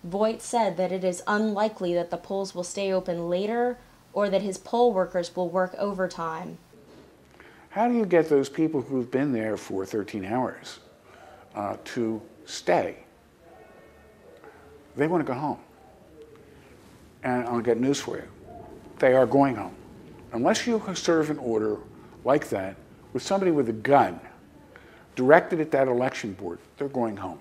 Voigt said that it is unlikely that the polls will stay open later or that his poll workers will work overtime. How do you get those people who've been there for 13 hours to stay? They want to go home. And I'll get news for you. They are going home. Unless you serve an order like that with somebody with a gun directed at that election board, they're going home.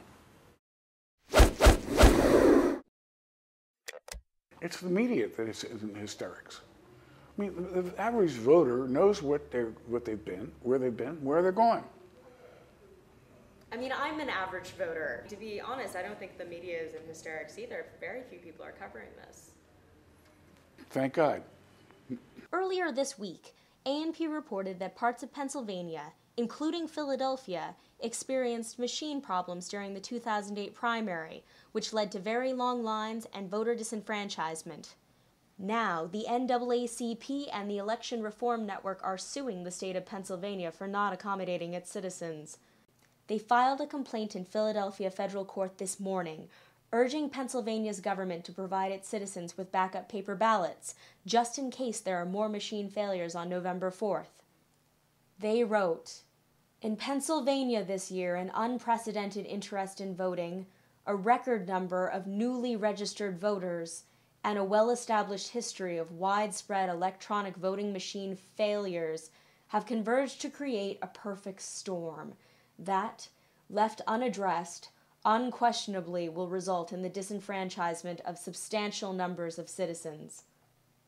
It's the media that is in hysterics. I mean, the average voter knows what they've been, where they're going. I mean, I'm an average voter. To be honest, I don't think the media is in hysterics either. Very few people are covering this. Thank God. Earlier this week, ANP reported that parts of Pennsylvania, including Philadelphia, experienced machine problems during the 2008 primary, which led to very long lines and voter disenfranchisement. Now, the NAACP and the Election Reform Network are suing the state of Pennsylvania for not accommodating its citizens. They filed a complaint in Philadelphia federal court this morning, urging Pennsylvania's government to provide its citizens with backup paper ballots, just in case there are more machine failures on November 4th. They wrote, "In Pennsylvania this year, an unprecedented interest in voting, a record number of newly registered voters, and a well-established history of widespread electronic voting machine failures have converged to create a perfect storm that, left unaddressed, unquestionably will result in the disenfranchisement of substantial numbers of citizens."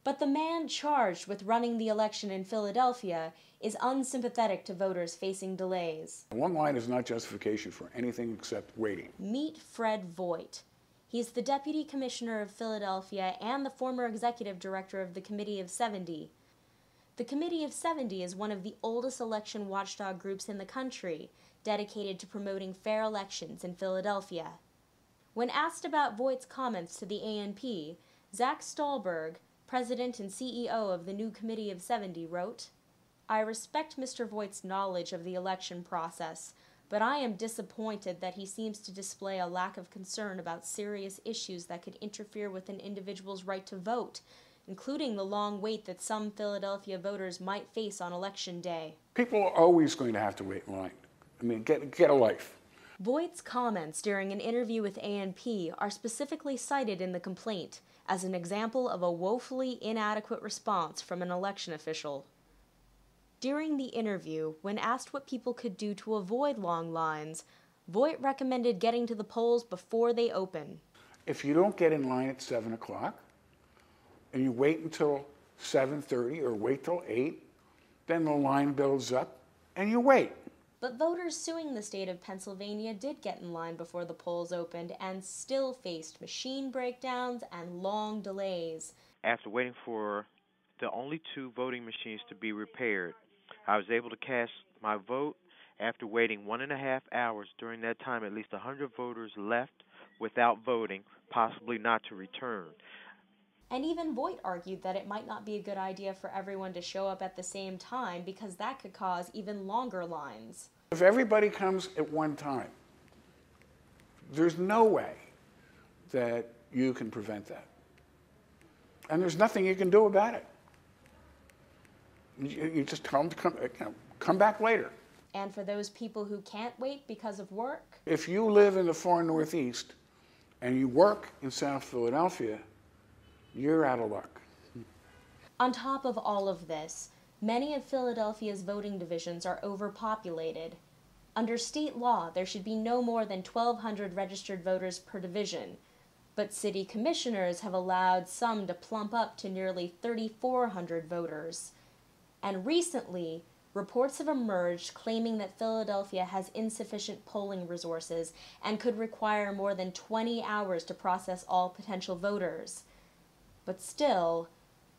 But the man charged with running the election in Philadelphia is unsympathetic to voters facing delays. One line is not justification for anything except waiting. Meet Fred Voigt. He's the Deputy Commissioner of Philadelphia and the former Executive Director of the Committee of 70. The Committee of 70 is one of the oldest election watchdog groups in the country, dedicated to promoting fair elections in Philadelphia. When asked about Voigt's comments to the ANP, Zach Stolberg, President and CEO of the new Committee of 70, wrote, "I respect Mr. Voigt's knowledge of the election process, but I am disappointed that he seems to display a lack of concern about serious issues that could interfere with an individual's right to vote, including the long wait that some Philadelphia voters might face on Election Day." People are always going to have to wait in line. I mean, get a life. Voigt's comments during an interview with ANP are specifically cited in the complaint as an example of a woefully inadequate response from an election official. During the interview, when asked what people could do to avoid long lines, Voigt recommended getting to the polls before they open. If you don't get in line at 7 o'clock and you wait until 7:30 or wait till 8, then the line builds up and you wait. But voters suing the state of Pennsylvania did get in line before the polls opened and still faced machine breakdowns and long delays. After waiting for the only 2 voting machines to be repaired, I was able to cast my vote. After waiting 1.5 hours, during that time at least 100 voters left without voting, possibly not to return. And even Voigt argued that it might not be a good idea for everyone to show up at the same time because that could cause even longer lines. If everybody comes at one time, there's no way that you can prevent that. And there's nothing you can do about it. You just tell them to come back later. And for those people who can't wait because of work? If you live in the far Northeast and you work in South Philadelphia, you're out of luck. On top of all of this, many of Philadelphia's voting divisions are overpopulated. Under state law, there should be no more than 1,200 registered voters per division, but city commissioners have allowed some to plump up to nearly 3,400 voters. And recently, reports have emerged claiming that Philadelphia has insufficient polling resources and could require more than 20 hours to process all potential voters. But still,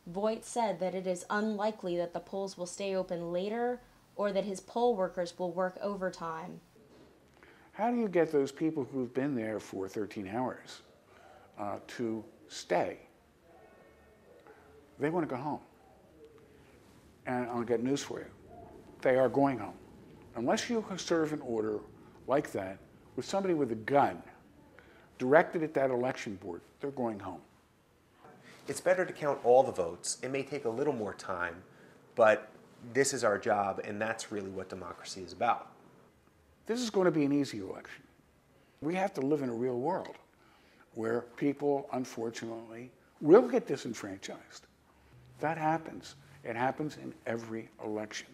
Voigt said that it is unlikely that the polls will stay open later or that his poll workers will work overtime. How do you get those people who've been there for 13 hours to stay? They want to go home. And I'll get news for you. They are going home. Unless you serve an order like that with somebody with a gun directed at that election board, they're going home. It's better to count all the votes. It may take a little more time, but this is our job, and that's really what democracy is about. This is going to be an easy election. We have to live in a real world where people, unfortunately, will get disenfranchised. That happens. It happens in every election.